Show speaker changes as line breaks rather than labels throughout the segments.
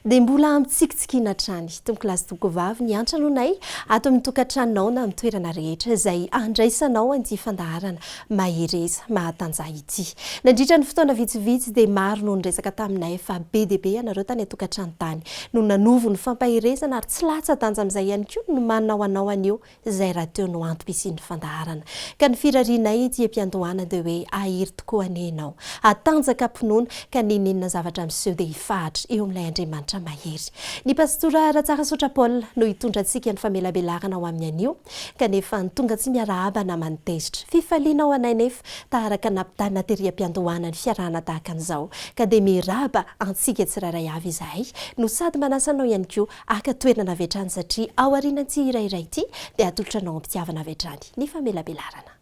dia mbola amintsikitsikina trany tomboky lasy tokovavy niantranonay ato amin'ny tokantranonao na amin'ny toerana rehetra izay andraisanao an'ity fandaharana mahereza mahatanjah ity. Nandritra ny fotoana vitsivitsy dia maro no niresaka taminay fa be dia be ianareo tany atokantrano tany no nanovo ny fampaherezana ary tsy latsa-danja amin'izay ihany koa no manao anao anio izay raha teo no antom-pisian'ny fandaharana ka ny firarianay ety am-piandohana dia hoe ahery tokoa anenao atanjaka ampinoana ka ninenina zavatra miseho dia hifahatra eo amin'ilay Andriamanitra mahery. Ny pastora Ratsarasotra Paul no hitondra antsika ny famelabelarana ao amin'ny anio kanefa ny tonga tsy miarahaba na manitezitra fifaliana ao anay nefa taharaka nampitana tery am-piandohana ny fiarahana tahaka an'izao ka dia mirahaba antsika tsirairay avy izahay no sady manasanao ihany koa aka toerana avetrany satria ao aorianantsy irairay ity dia atolotra anao ampitiavana avetrany ny famelabelarana.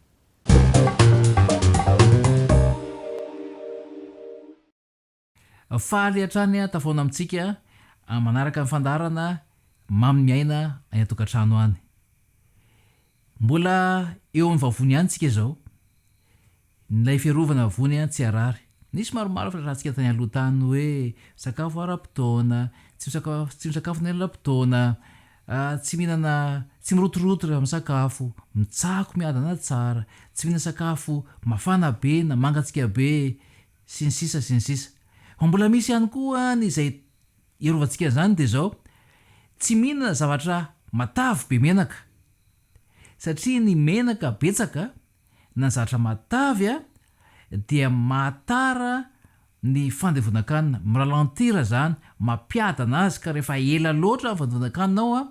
Faly hatrany tafaona amintsika manaraka ny fandaharana mamy miaina any atokantrano any. Mbola eo amin'ny vavony ihany tsika izao. Nilay fiarovana vavony tsy arary. Nisy maromaro fa rahantsika tany aloha tany hoe sakafo ara-potoana, tsy misakafo nelam-potoana, tsy mihinana, tsy mirotoroto rehefa misakafo, mitsako miadana tsara, tsy mihinana sakafo mafana be na mangatsika be, sy ny sisa sy ny sisa. Mbola misy ihany koa izay iarovantsika zany dia zao tsy mihinana zavatra matavy be menaka satria ny menaka betsaka na zavatra matavy dia mahatara ny fandevonan-kanina, miralantira zany, mampiadana azy ka rehefa ela loatra ny fandevonan-kaninao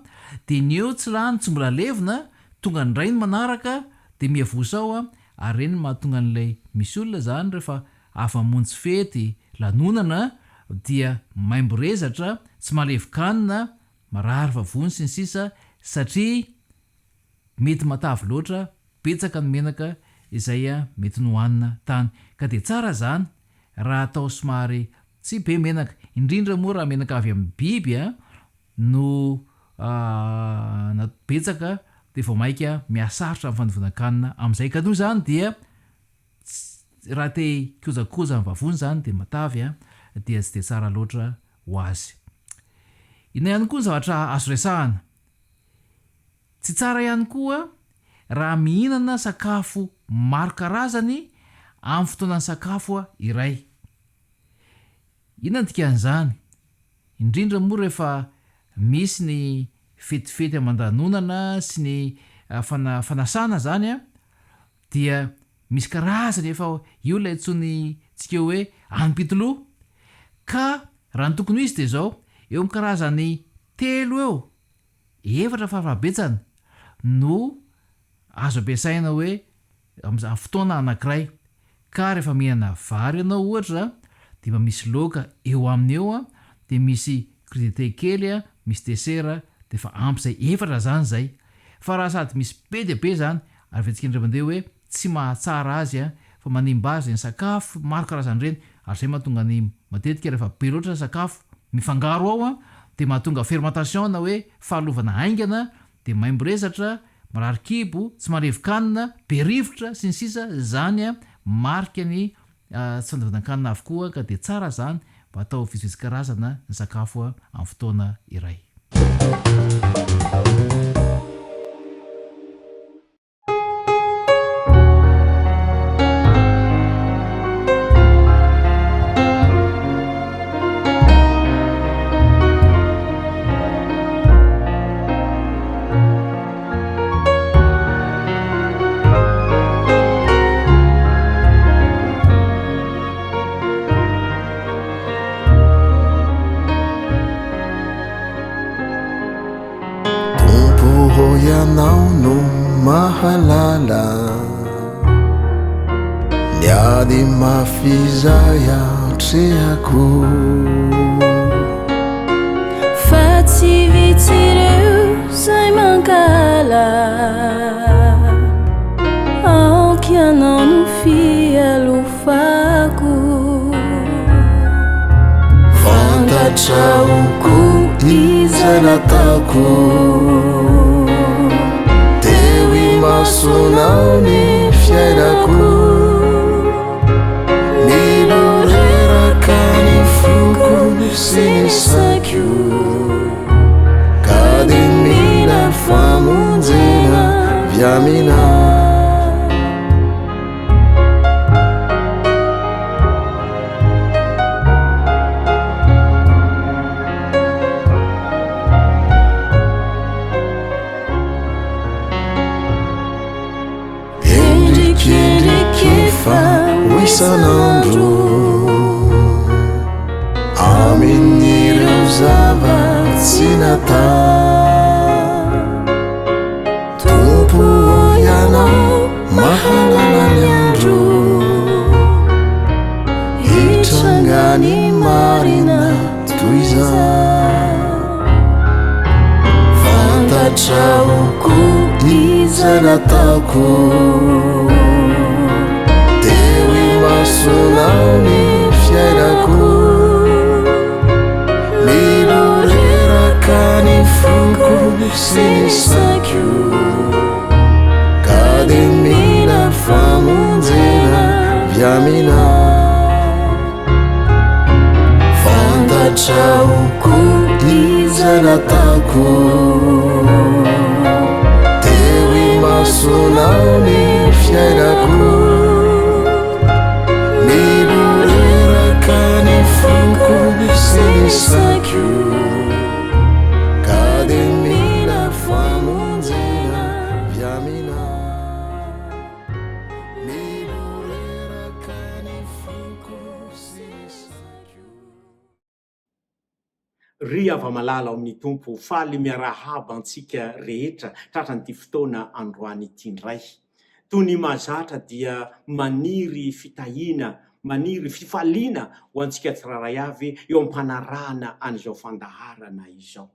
dia ny eo tsy lany tsy mbola levona tonga ny ray ny manaraka dia miavosa ao ary reny mahatonga n'ilay misy olona zany rehefa afa-monjy fety lanonana dia maimborezatra, tsy malevi-kanina, marary vavony sy ny sisa satria mety matavy loatra, betsaka ny menaka izay mety nohanina tany ka dia tsara zany raha atao somary tsy be menaka, indrindra moa raha menaka avy amin'ny biby no betsaka dia vao maika miasarotra amin'ny fandevonan-kanina amin'izay ka noho zany dia raha te kojakoja ny vavony zany dia matavy dia tsy dia tsara loatra ho azy. Ina ihany koa ny zavatra azo resahana. Tsy tsara ihany koa raha mihinana sakafo maro karazany amin'ny fotoanan'ny sakafo iray. Inona ny dikan'izany? Indrindra moa rehefa misy ny fetifety aman-danonana sy ny fanasana zany dia misy karazany efa io ilay tsony tsika hoe anim-pitoloha ka raha ny tokony izy dia zao eo amin'ny karazany 3 eo 4 farafahabetsany no azo ampiasaina hoe amin'ny fotoana anankiray ka rehefa mihinana vary ianao ohatra dia mba misy laoka eo aminy eo dia misy crudité kely misy desera dia efa ampy zay 4 zany zay fa raha sady misy be dia be zany ary vetsika indray mandeha hoe tsy mahatsara azy fa manimba azy ny sakafo maro karazany reny ary zay mahatonga ny matetika rehefa be loatra sakafo mifangaro ao dia mahatonga fermentation na hoe fahalovana haingana dia maimborezatra, marary kibo, tsy malevi-kanina, be rivotra sy ny sisa zany marika ny tsy fandevonan-kanina avokoa ka dia tsara zany mba atao vitsivitsy karazana ny sakafo amin'ny fotoana iray.
Ianao no mahalala niady mafizay atrehako
fa tsy vitsy ireo zay mankala aoky ianao no fialofako fantatrahoko izay nataoko masonao ny fiainako niloreraka ny foko sy ny sakio
viamina wisanandro aminireo zavatsy nata tompo ianao mahalala ny andro hitrangany marina toy za fantatraoko iza nataoko masonao ny fiainako miloreraka ny fonko sy ny saiko ka de mila famonjena viamina fantatraoko iza nataoko teo i masonao ny fiainako Sakyu kademina famonjena viamina milorera kany fonko sakyu
ry ava-malala ao amin'ny tompo faly miarahaba antsika rehetra tratran'ity fotoana androany ity ndray toy ny mahazatra dia maniry fitahina maniry fifaliana ho antsika tsiraray avy eo am-panarahana an'izao fandaharana izao.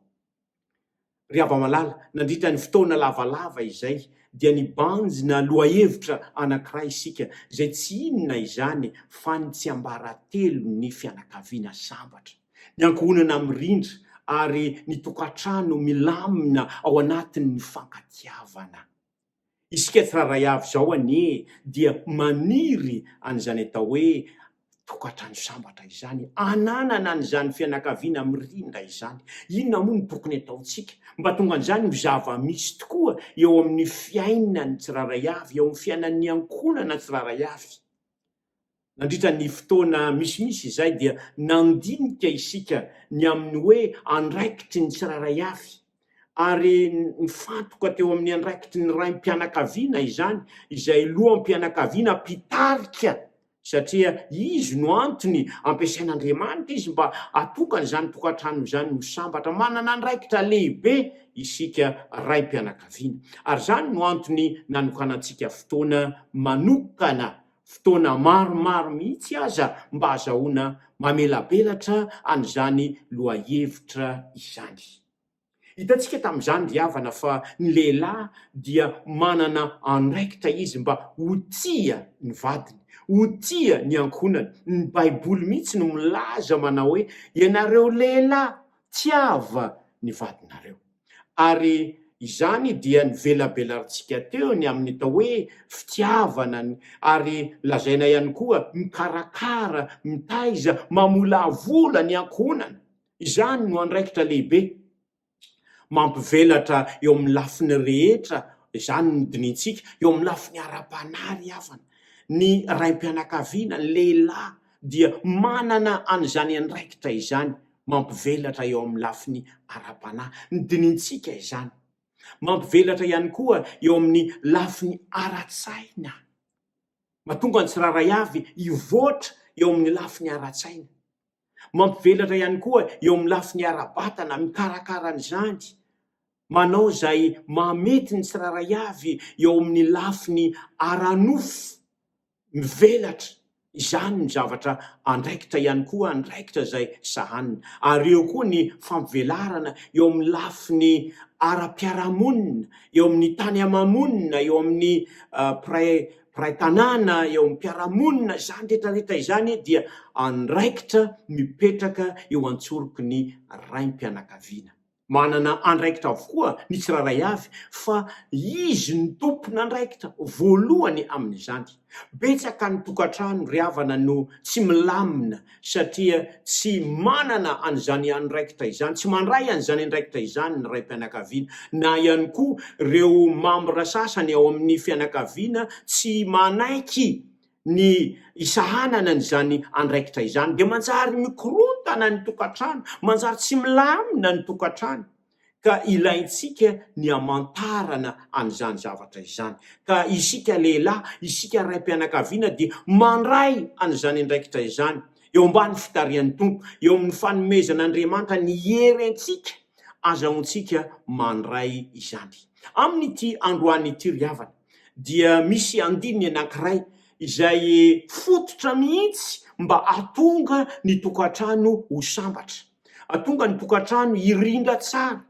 Ry ava-malala nandritra ny fotoana lavalava izay dia nibanjina lohahevitra anankiray isika izay tsy inona izany fa ny tsy ambaratelo ny fianakaviana sambatra ny ankohonana mirindra ary ny tokantrano milamina ao anatin'ny fankatiavana. Isika tsiraray avy zao anie dia maniry an'izany atao hoe tokantrano sambatra izany ananana an'izany fianakaviana mirindra izany. Inona moa ny tokony ataontsika mba tonga an'izany ho zava-misy tokoa eo amin'ny fiainany tsiraray avy eo amin'ny fiainan'ny ankonana tsiraray avy. Nandritra ny fotoana misimisy izay dia nandinika isika ny amin'ny hoe andraikitry ny tsiraray avy ary mifantoka teo amin'ny andraikitry ny raim-pianakaviana izany izay loham-pianakaviana mpitarika satria izy no antony ampiasain'Andriamanitra izy mba atokana izany tokantrano izany ho sambatra manana andraikitra lehibe isika raim-pianakaviana ary izany no antony nanokanantsika fotoana manokana fotoana maromaro mihitsy aza mba azahoana mamelabelatra an'izany lohahevitra izany. Hitantsika tamin'izany ry havana fa ny lehilahy dia manana andraikitra izy mba ho tia ny vadiny, ho tia ny ankonany. Ny Baiboly mihitsy no milaza manao hoe ianareo lehilahy tiava ny vadinareo. Ary izany dia nivelabelarintsika teo ny amin'ny atao hoe fitiavana ary lazaina ihany koa mikarakara, mitaiza, mamolavola ny ankonana. Izany no andraikitra lehibe mampivelatra eo amin'ny lafiny rehetra, izany no dinintsika eo amin'ny lafiny ara-panahy havana. Ny raim-pianakaviana ny lehilahy dia manana an'izany andraikitra izany mampivelatra eo amin'ny lafiny ara-panahy. Ny dinintsika izany mampivelatra ihany koa eo amin'ny lafiny ara-tsaina. Mahatonga ny tsiraray avy hivoatra eo amin'ny lafiny ara-tsaina. Mampivelatra ihany koa eo amin'ny lafiny ara-batana mikarakara an'izany. Manao izay mamety ny tsiraray avy eo amin'ny lafiny ara-nofo mivelatra. Izany ny zavatra andraikitra ihany koa, andraikitra izay sahanina. Ary eo koa ny fampivelarana eo amin'ny lafiny ara-piaramonina, eo amin'ny tany amamonina, eo amin'ny piray-tanàna, eo amin'ny piaramonina, izany rehetrarehetra izany dia andraikitra mipetraka eo antsoroky ny raim-pianakaviana. manana andraikitra avokoa ny tsiraray avy fa izy ny tompona andraikitra voalohany amin'izany. Betsaka ny tokantrano ry havana no tsy milamina satria tsy manana an'izany andraikitra izany, tsy mandray an'izany andraikitra izany ny raim-pianakaviana, na ihany koa ireo mambra sasany ao amin'ny fianakaviana tsy manaiky ny isahanana n'izany andraikitra izany, dia manjary mikorontana ny tokantrano, manjary tsy milamina ny tokantrano. Ka ilaintsika ny amantarana an'izany zavatra izany. Ka isika lehilahy, isika raim-pianakaviana dia mandray an'izany andraikitra izany eo ambany fitarian'ny tompo, eo amin'ny fanomezan'Andriamanitra ny herentsika, azahoantsika mandray izany. Amin'ity androany ity ry havana dia misy andininy anankiray izay fototra mihitsy mba atonga ny tokantrano ho sambatra, atonga ny tokantrano hirindra tsara,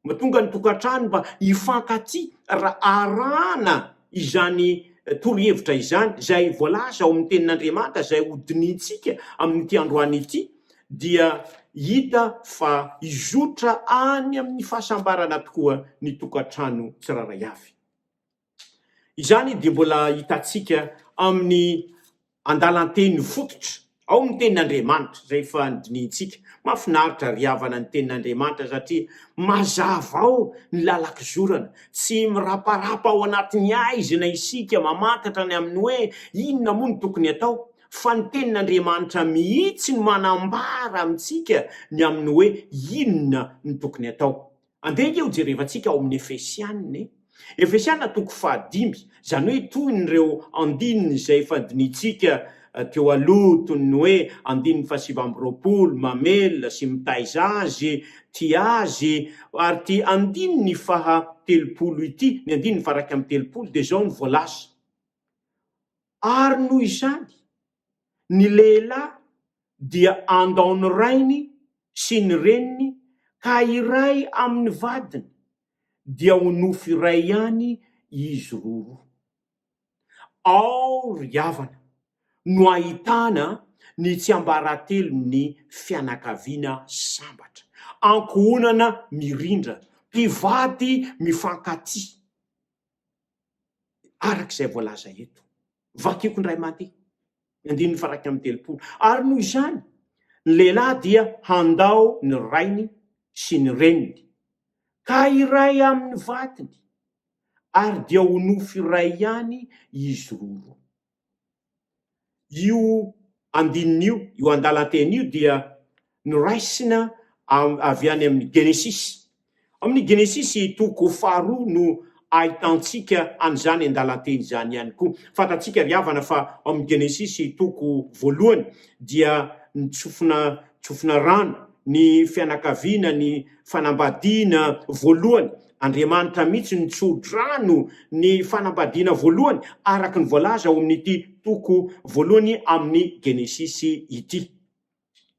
matonga ny tokantrano mba hifankaty raha arahana izany torohevitra izany izay voalaza ao amin'ny tenin'Andriamanitra, izay hodinintsika amin'ity androany ity, dia hita fa hizotra any amin'ny fahasambarana tokoa ny tokantrano tsiraray avy. Izany dia mbola hitantsika amin'ny andalanteny fototra ao amin'ny tenin'Andriamanitra izay efa nidinintsika. Mahafinaritra ry havana ny tenin'Andriamanitra satria mazava ao ny lalak'izorana, tsy miraparapa ao anatin'ny aizina isika mamantatra ny amin'ny hoe inona moa ny tokony atao, fa ny tenin'Andriamanitra mihitsy ny manambara amintsika ny amin'ny hoe inona ny tokony atao. Andeha eo jerevantsika ao amin'ny Efesianina, Efesianina 5, zany hoe toy n'ireo andininy izay efa dinintsika teo aloha, toy ny hoe andininy 720, mamelona sy mitaiza azy, tia azy, ary ty andininy 30 ity, ny andininy faraka amin'ny 30 dia zao ny voalaza. Ary noho izany, ny lehilahy dia andao ny rainy sy ny reniny, ka iray amin'ny vadiny, dia ho nofy iray ihany izy roa. Ao ry havana no ahitana ny tsiambaratelon'ny fianakaviana sambatra, ankohonana mirindra, mpivady mifankaty, arak'izay voalaza eto. Vakiko ndray mandeha andininy faraka amin'ny 30. Ary noho izany, ny lehilahy dia handao ny rainy sy ny reniny, ka iray amin'ny vadiny, ary dia ho nofy iray ihany izy roa. Io andininy io andalanteny io dia noraisina avy any amin'ny Genesisy. Amin'ny Genesisy 2:2 no ahitantsika an'izany andalanteny izany ihany koa. Fantatsika ry havana fa amin'ny Genesisy 2:1 dia tsofina rano, ny fianakaviana, ny fanambadiana voalohany. Andriamanitra mihitsy nitsodrano ny fanambadiana voalohany araka ny voalaza ao amin'ity 2:1 amin'ny Genesisy ity.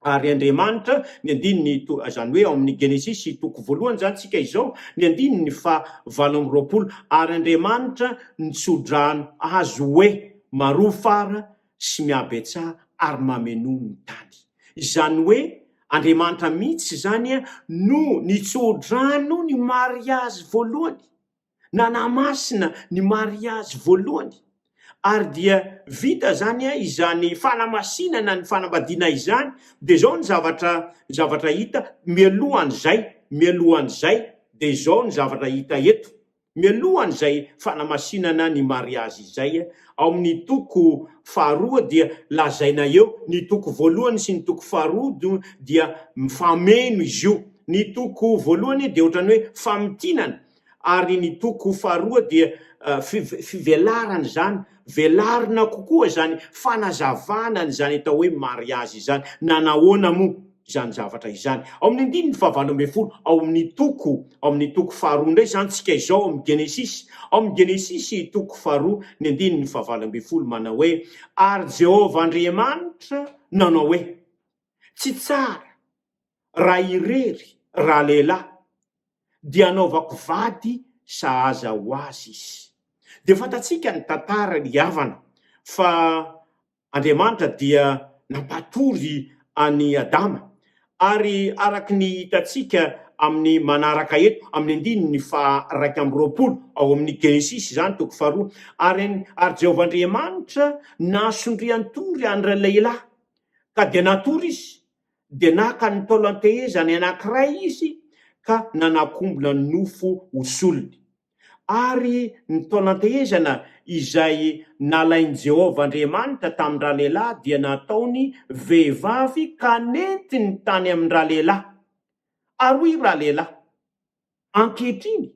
Ary Andriamanitra ny andininy zany hoe ao amin'ny Genesisy 2:1 zany tsika izao, ny andininy 7:20, ary Andriamanitra nitsodrano azy hoe marofara sy miabetsah ary mameno ny tany. Izany hoe Andriamanitra mihitsy zany no nitsodrano ny mariazy voalohany, nanamasina ny mariazy voalohany, ary dia vita zany izany fanamasinana ny fanambadiana izany. Dia zao ny zavatra hita mialohan'izay dia zao ny zavatra hita eto, mialohan'izay fanamasinana ny mariazy izay. Ao amin'ny 2:2 dia lazaina eo, ny 2:1 sy ny 2:2 dia mifameno izy io. Ny 2:1 dia ohatrany hoe famitinana, ary ny 2:2 dia fivelarana zany, velarina kokoa zany fanazavana zany atao hoe mariazy izany. Nanahoana moa izany zavatra izany? Ao amin'ny andininy 7:20, ao amin'ny 2:2 indray zany tsika izao amin'ny Genesisy. Ao amin'ny Genesisy 2:2 ny andininy 7:20 manao hoe, ary Jehovah Andriamanitra nanao hoe tsy tsara raha irery raha lehilahy dia anaovako vady sahaza ho azy izy. Dia fantatsika ny tantara ry havana fa Andriamanitra dia nampatory any Adama, ary araky ny hitantsika amin'ny manaraka eto amin'ny andininy fa 1 ao amin'ny Genesis zany toko 2 ary Jehovah-Andriamanitra nasondriantory andra lehilahy ka dia natory izy dia naka ny taolantehezany anankiray izy ka nanakombona ny nofo hosolony ary ny taolantehezana izay nalainy Jehovah-Andriamanitra tamin'ny lehilahy dia nataony vehivavy ka nentiny tany amin'ny lehilahy ary hoy lehilahy ankehitriny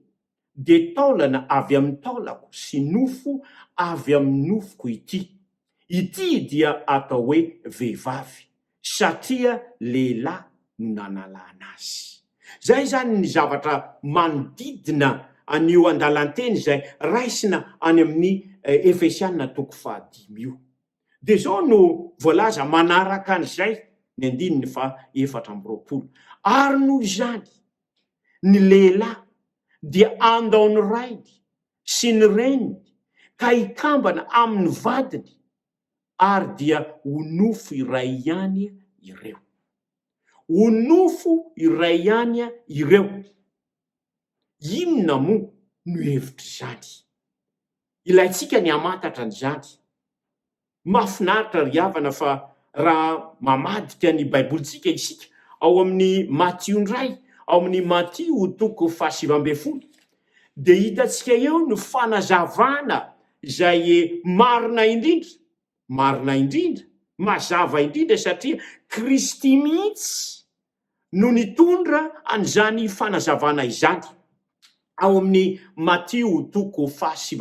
dia taolana avy amin'ny taolako sy nofo avy amin'ny nofoko ity dia atao hoe vehivavy satria lehilahy no nanalana azy. Zay zany ny zavatra manodidina an'io andalanteny zay raisina any amin'ny Efesianina toko 5 io. Dia zao no voalaza manaraka an'izay ny 4 ary noho izany ny lehilahy dia andao ny rainy sy ny reniny ka ikambana amin'ny vadiny ary dia ho nofo iray ihany ireo. Ho nofo iray ihany ireo. Inona moa no hevitra izany? Ilaitsika ny hamantatra an'izany. Mahafinaritra ry havana fa raha mamadika ny baibolitsika isika ao amin'ny Matthieu 1 ao amin'ny Matthieu toko 7 dia hitantsika eo ny fanazavana izay marina indrindra mazava indrindra satria Kristy mihitsy no nitondra an'izany fanazavana izany ao amin'ny Matthieu toko 7.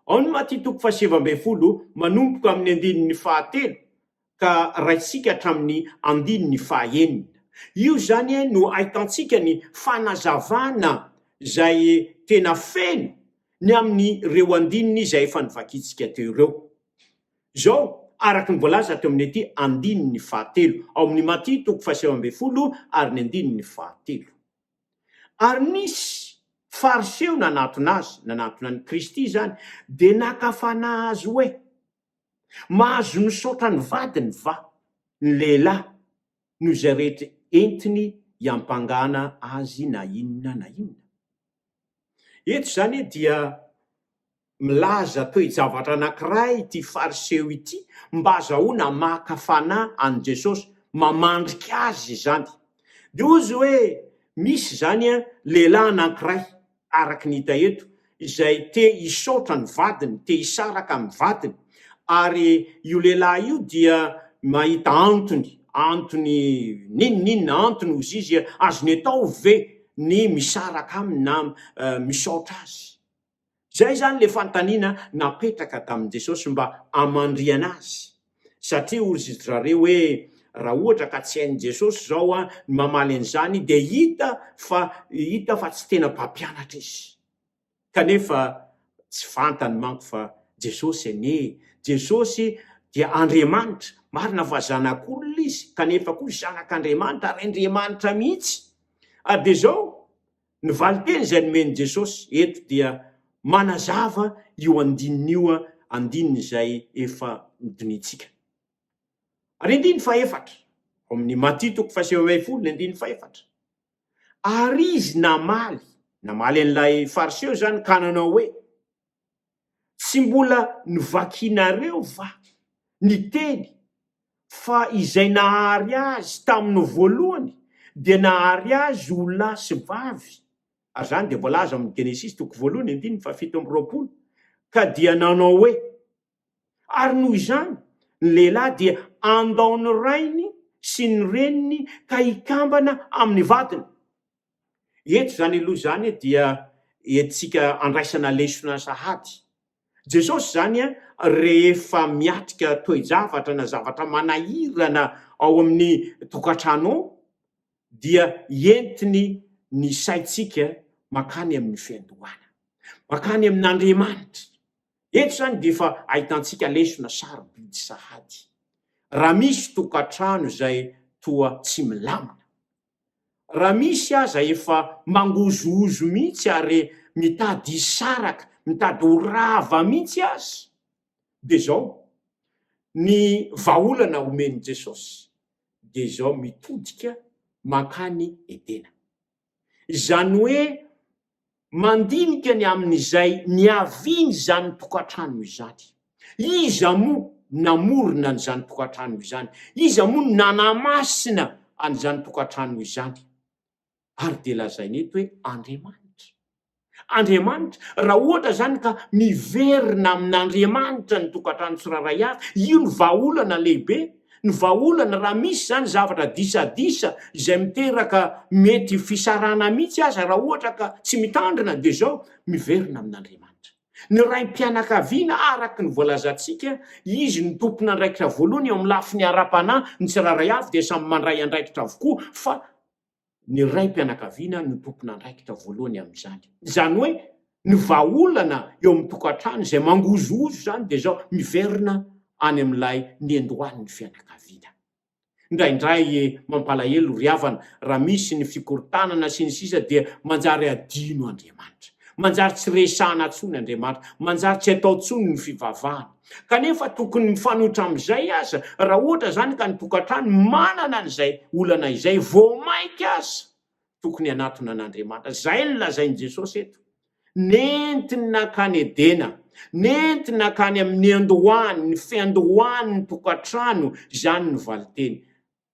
Ao ny Matthieu toko 7 manomboka amin'ny 9 ka raitsika hatramin'ny 9. Io zany no ahitantsika ny fanazavana zay tena feno ny amin'ny reo andininy izay efa nivakitsika teo ireo. Zao araky ny voalaza teo amin'ny ety 9 ao amin'ny Matthieu toko 7 ary ny 9. Ary nisy fariseo nanatona ny Kristy zany dia nakafana azy hoe mahazo misaotra ny vadiny va ny lehilahy no zay rehetra entiny iampangana azy na inona. Eto zany dia milaza toe-javatra anankiray ity fariseo ity mba azahoana makafana an' Jesosy, mamandrika azy zany. Dia ozy hoe misy zany lehilahy anankiray araky ny hita eto izay te hisaotra ny vadiny, te hisaraka amin'ny vadiny ary io lehilahy io dia mahita antony ninona antony ozy izy azony atao ve ny misaraka aminy na misaotra azy. Zay zany le fantaniana napetraka tamin'i Jesosy mba amandriana azy satria ozy zareo hoe raha ohatra ka tsy hain'i Jesosy zao mamaly an'izany dia hita fa tsy tena mpampianatra izy kanefa tsy fantany manko fa Jesosy dia Andriamanitra, marina fa zanak'olona izy kanefa koa zanak'Andriamanitra ary Andriamanitra mihitsy. Ary dia zao ny valiteny izay nomeny Jesosy eto dia manazava io andininy izay efa nidinitsika. Ary 4 ao amin'ny Matthieu toko 7 ary izy namaly an'ilay fariseo zany ka nanao hoe tsy mbola novakianareo va ny teny fa izay nahary azy tamin'ny voalohany dia nahary azy olona sy vavy. Ary zany dia voalaza amin'ny Genesis toko 1 ka dia nanao hoe ary noho izany ny lehilahy dia andao ny rainy sy ny reniny ka ikambana amin'ny vadiny. Eto zany aloha zany dia etsika andraisana lesona sahady. Jesosy zany rehefa miatrika toe-javatra na zavatra manahirana ao amin'ny tokantrano dia entiny ny saitsika makany amin'ny fiandohana, makany amin'Andriamanitra. Eto zany dia efa ahitantsika lesona sarobidy sahady. Raha misy tokantrano izay toa tsy milamina, raha misy aza efa mangozozo mihitsy ary mitady hisaraka, mitady ho rava mihitsy azy, dia zao ny vahaolana omeny Jesosy dia zao mitodika makany Edena. zany hoe mandinika ny amin'izay niaviny zany tokantrano izany. Iza moa namorona n'izany tokantrano izany, iza moa nanamasina an'izany tokantrano izany. Ary de lazainy eto hoe Andriamanitra raha ohatra zany ka miverina amin'Andriamanitra ny tokantrano tsiraray avy, io ny vahaolana lehibe. Ny vahaolana raha misy zany zavatra disadisa izay miteraka mety fisarana mihitsy aza raha ohatra ka tsy mitandrina de zao miverina amin'Andriamanitra. Ny raim-pianakaviana araky ny voalazantsika, izy ny tompona andraikitra voalohany eo amin'ny lafiny ara-panahy, ny tsiraray avy de samy mandray andraikitra avokoa, fa ny raim-pianakaviana ny tompona andraikitra voalohany amin'izany. Zany hoe ny vahaolana eo amin'ny tokantrano izay mangozozo zany de zao miverina any amin'ilay niandohan'ny fianakaviana. Indraindray mampalahelo ry havana, raha misy ny fikorontanana sy ny sisa dia manjary adino Andriamanitra, manjary tsy resahana tsony Andriamanitra, manjary tsy atao tsony ny fivavahana. Kanefa tokony mifanohitra amin'izay aza raha ohatra zany ka ny tokantrano manana an'izay olana izay voamaika aza, tokony anatona an'Andriamanitra. Zay ny lazainy Jesosy eto. Nentiny nakany Edena, nentiny nakany amin'ny andohany, ny fiandohany ny tokantrano, zany ny valiteny.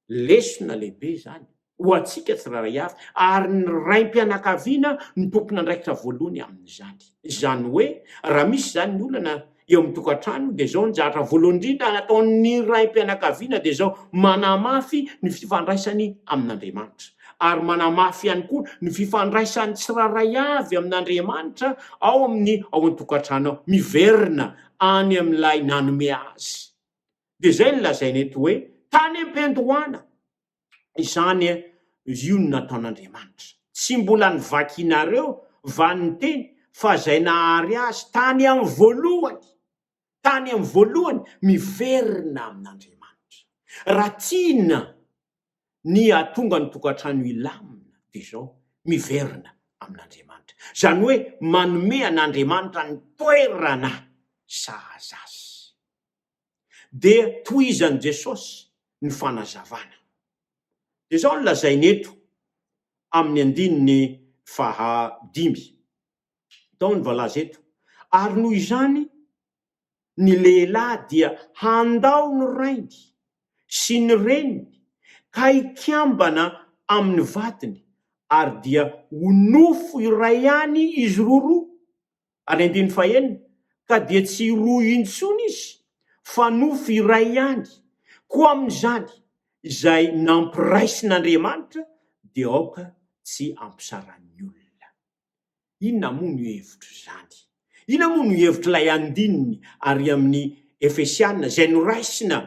Lesona lehibe zany ho antsika tsiraray avy, ary ny raim-pianakaviana ny tompona andraikitra voalohany amin'izany. Zany hoe raha misy zany ny olana eo amin'ny tokantrano de zao ny jahatra voalohany indrindra nataon'ny raim-pianakaviana de zao manamafy ny fifandraisany amin'Andriamanitra, ary manamafy ihany koa ny fifandraisany tsiraray avy amin'Andriamanitra ao an-tokantrano, miverina any amin'ilay nanome azy. De zay ny lazainy eto hoe tany am-piandohana, izany io no nataon'Andriamanitra. Tsy mbola nivakinareo van'ny teny, fa zay nahary azy tany amin'ny voalohany miverina amin'Andriamanitra. Raha tiana ny atonga ny tokantrano ilamina de zao miverina amin'Andriamanitra. Zany hoe manome an'Andriamanitra ny toerana sahaza azy. De tohizan'i Jesosy ny fanazavana. De zao ny lazainy eto amin'ny andininy 5. Tao ny voalaza eto. Ary noho izany ny lehilahy dia handao ny rainy sy ny reniny ka ikambana amin'ny vatiny, ary dia ho nofo iray ihany izy roa. Ary andininy 6, ka dia tsy roa intsony izy, fa nofo iray ihany. Koa amin'izany izay nampiraisin'Andriamanitra dia aoka tsy ampisaran'ny olona. Inona moa ny hevitro zany? Inona moa ny hevitro ilay andininy ary amin'ny Efesiana izay noraisina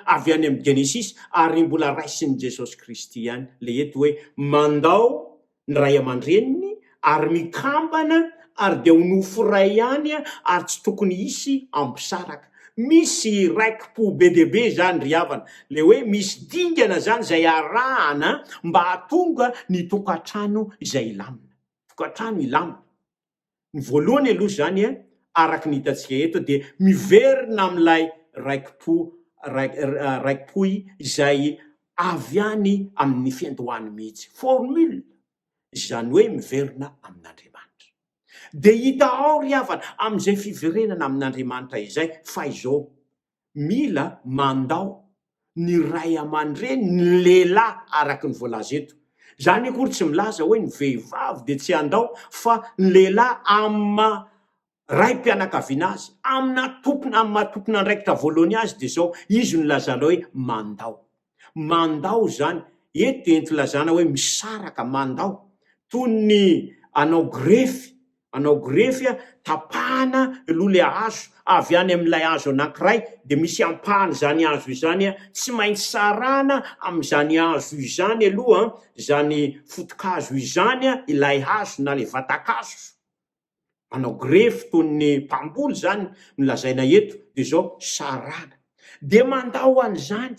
avy any amin'ny Genesis ary mbola raisin'i Jesosy Kristy ihany. Le eto hoe mandao ny ray aman-dreniny ary mikambana, ary de ho nofo ray ihany, ary tsy tokony hisy ampisaraka. Misy raiki-po be dehibe zany ry havana, le hoe misy dingana zany zay arahana mba hatonga ny tokantrano izay ilamina. Tokantrano ilamina. Ny voalohany aloha zany araky ny hitantsika eto de miverina amin'ilay raiki-po izay avy any amin'ny fiandohany mihitsy. Formule. Zany hoe miverina amin'Andriamanitra. De hita ao ry havana amin'izay fiverenana amin'Andriamanitra izay fa izao mila mandao ny ray aman-dreny ny lehilahy araky ny voalaza eto. Zany akory tsy milaza hoe ny vehivavy de tsy andao, fa ny lehilahy amin'ny raim-pianakaviana azy, amin'ny tompona andraikitra voalohany azy de zao izy no lazana hoe mandao. Mandao zany eto de ento lazana hoe misaraka mandao, toy ny anao grefy tapahana lole hazo avy any amin'ilay hazo anankiray, de misy ampahany zany hazo izany tsy maintsy sarana amin'izany hazo izany aloha, zany fotokazo izany ilay hazo na le vatakazo. Manao grefy toy ny mpamboly zany no lazaina eto, de zao sarana. De mandao an'izany,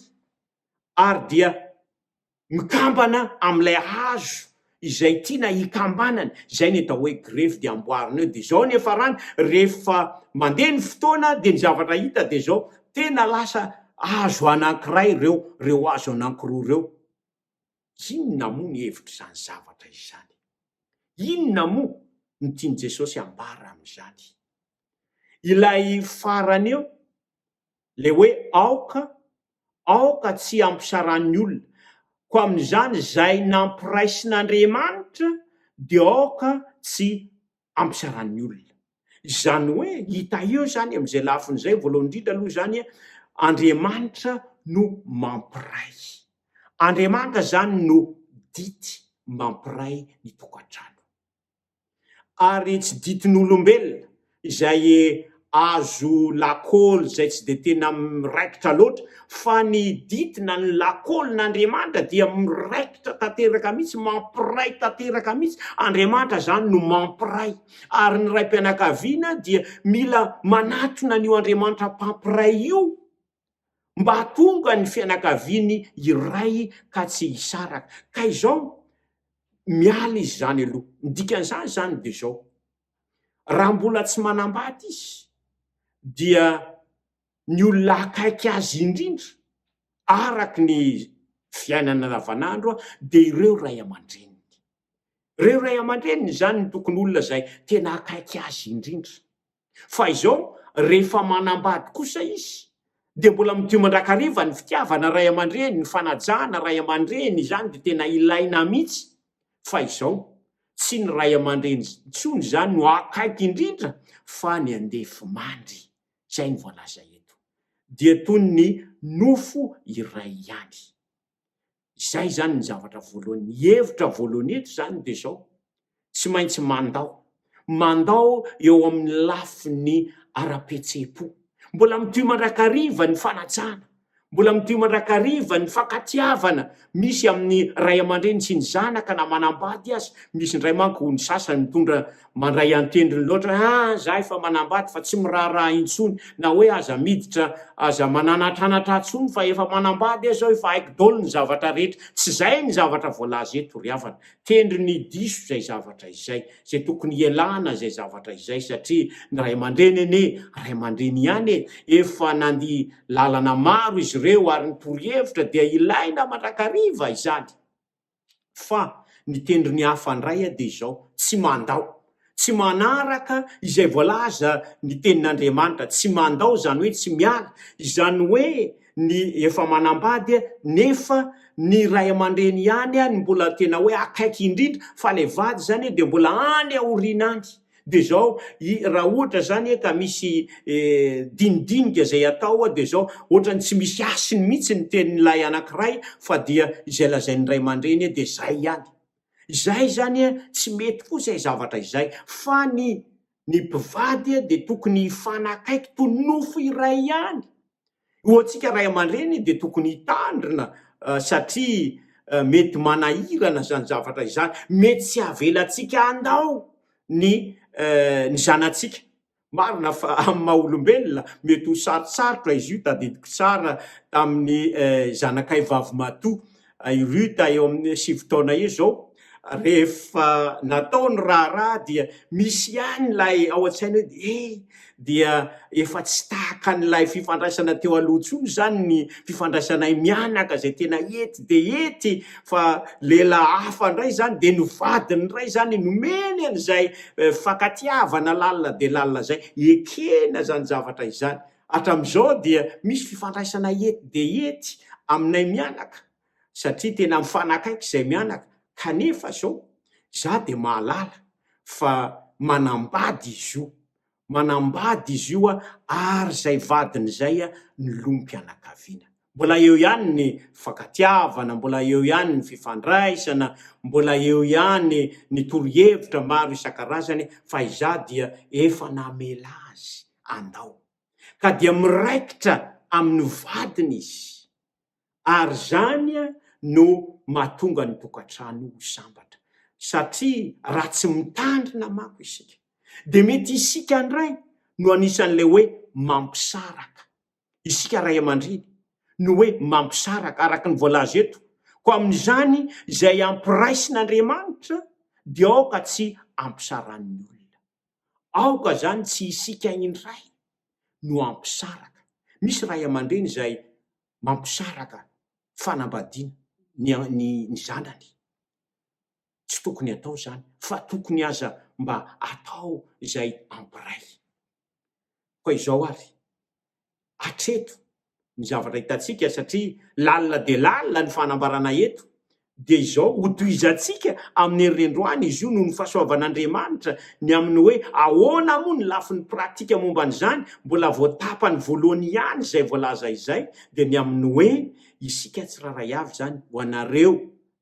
ary dia mikambana amin'ilay hazo izay tiana hikambanany, zay ny atao hoe grefy de amboarina eo. De zao ny efarany rehefa mandeha ny fotoana de ny zavatra hita de zao tena lasa hazo anankiray reo hazo anankiroa reo. inona moa ny hevitra izany zavatra izany? Inona moa ny tiany Jesosy ambara am'izany? Ilay farany eo, le hoe aoka tsy ampisaran'ny olona, ko amin'izany zay nampiraisin'Andriamanitra de aoka tsy ampisaran'ny olona. Izany hoe hita eo zany am'izay lafin'izay voalohany indrindra aloha zany Andriamanitra no mampiray. Andriamanitra zany no dity mampiray ny tokantrano. Ary tsy ditin'olombelona izay azo lakôly zay tsy de tena miraikitra loatra, fa ny ditina ny lakôlin'Andriamanitra dia miraikitra tanteraka mihitsy, mampiray tanteraka mihitsy. Andriamanitra zany no mampiray. Ary ny raim-pianakaviana dia mila manatona an'io Andriamanitra mpampiray io mba tonga ny fianakaviany iray ka tsy hisaraka. Ka izao miala izy zany aloha. Ny dikan'izany zany de zao: raha mbola tsy manambady izy, dia ny olona akaiky azy indrindra araky ny fiainana andavanandro de ireo ray aman-dreniny. Ireo ray aman-dreniny zany ny tokony olona zay tena akaiky azy indrindra. Fa izao rehefa manambady kosa izy, de mbola mitio mandrakariva ny fitiavana ray aman-dreny, ny fanajana ray aman-dreny zany de tena ilaina mihitsy. Fa izao tsy ny ray aman-dreny tsony zany no akaiky indrindra, fa ny andefy mandry. Zay ny voalaza eto. Dia toy ny nofo iray ihany. Zay zany ny zavatra voalohany. Ny hevitra voalohany eto zany de zao: tsy maintsy mandao eo amin'ny lafin'ny ara-petsepo. Mbola mitio mandrakariva ny fanajana, mbola mitio mandrakariva ny fankatiavana, misy amin'ny ray aman-dreny sy ny zanaka na manambady azy. Misy ndray manko ny sasany mitondra mandray antendriny loatra: zahay fa manambady fa tsy miraharaha intsony, na hoe aza miditra, aza mananatranatra intsony, fa efa manambady azy zao, efa haiko daholo ny zavatra rehetra. Tsy zay ny zavatra voalaza eto ry havana. Tendriny diso zay zavatra izay, zay tokony ialana zay zavatra izay, satria ny ray aman-dreny anie, ray aman-dreny ihany efa nandiha lalana maro izy ireo ary ny torohevitra dia ilaina mandrakariva izany. Fa ny tendriny hafa ndray de zao: tsy mandao, tsy manaraka izay voalaza ny tenin'Andriamanitra. Tsy mandao zany hoe tsy miala, izany hoe ny efa manambady nefa ny ray aman-dreny ihany ny mbola tena hoe akaiky indrindra, fa le vady zany de mbola any aoriana any. De zao raha ohatra zany ka misy dinidinika zay atao de zao ohatrany tsy misy asiny mihitsy ny tenin'ilay anankiray, fa dia izay lazain'ny ray aman-dreny de zay ihany. Izay zany tsy mety koa zay zavatra izay, fa ny mpivady de tokony hifanakaiky toy nofo iray ihany. Ohatsika ray aman-dreny de tokony hitandrina, satria mety manahirana zany zavatra izany, mety tsy avelatsika andao ny zanatsika. Marina fa amin'ny maha olombelona mety ho sarotsarotra izy io. Tadidiko tsara tamin'ny zanakay vavy matoa Ruta eo amin'ny 7 taona eo zao, rehefa nataony raharaha dia misy ihany lay ao an-tsaina hoe dia efa tsy tahaka n'ilay fifandraisana teo aloha tsony zany ny fifandraisanay mianaka zay tena ety de ety, fa lela hafa ndray zany de novadiny ndray zany nomeny an'izay fankatiavana lalina de lalina zay, ekena zany zavatra izany. Hatram'izao dia misy fifandraisana ety de ety aminay mianaka, satria tena mifanakaiky zay mianaka. Kanefa zao za de mahalala fa manambady izy io, manambady izy io ary zay vadiny zay ny lom-pianakaviana. Mbola eo ihany ny fankatiavana, mbola eo ihany ny fifandraisana, mbola eo ihany ny torohevitra maro isan-karazany, fa iza dia efa namela azy andao, ka dia miraikitra amin'ny vadiny izy. Ary zany no mahatonga ny tokantrano ho sambatra, satria raha tsy mitandrina manko isika, de mety isika ndray no anisan'le hoe mampisaraka. Isika ray aman-dreny no hoe mampisaraka araky ny voalaza eto. Ko amin'izany izay ampiraisin'Andriamanitra dia aoka tsy ampisaran'ny olona. Aoka zany tsy isika indray no ampisaraka. Misy ray aman-dreny izay mampisaraka fanambadiana, ny zanany tsy tokony atao zany fa tokony aza mba atao izay ampiray koa izao ary atreto ny zavatra hitantsika satria lalina de lalina ny fanambarana eto de izao hotoizantsika amin'ny herindroany izy io noho ny fahasoavan'Andriamanitra ny amin'ny hoe ahoana moa ny lafi ny pratika momban'izany mbola voatapany voalohany ihany zay voalaza izay de ny amin'ny hoe isika tsiraray avy zany ho anareo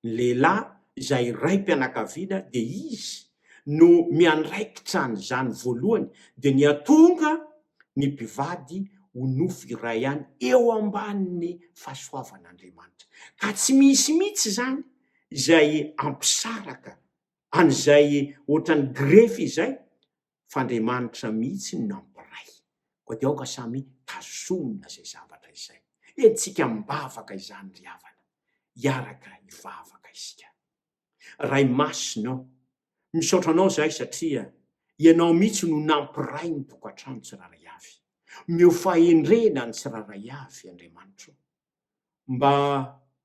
ny lehilahy izay ray mpianakaviana de izy no miandraikitra ny zany voalohany de ny atonga ny mpivady ho nofo iray ihany eo ambanin'ny fahasoavan'Andriamanitra ka tsy misy mihitsy zany izay ampisaraka an'izay ohatran'ny grefy izay fa Andriamanitra mihitsy no nampiray koa de aoka samy tazomina zay zavatra izay entsika mbavaka izany ry havana iaraka ivavaka isika ray masinao misaotra anao zay satria ianao mihitsy no nampiray ny tokantrano tsiraray avy miofahendrena ny tsiraray avy Andriamanitra mba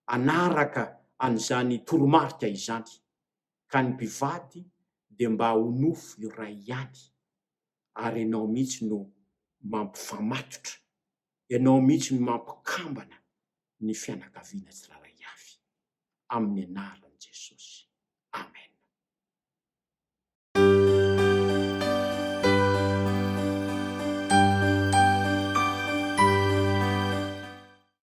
anaraka an'izany toromarika izany ka ny mpivady de mba ho nofo iray ihany ary ianao mihitsy no mampifamatotra ianao mihitsy no mampikambana ny fianakaviana tsiraray avy amin'ny anaran'i Jesosy amen.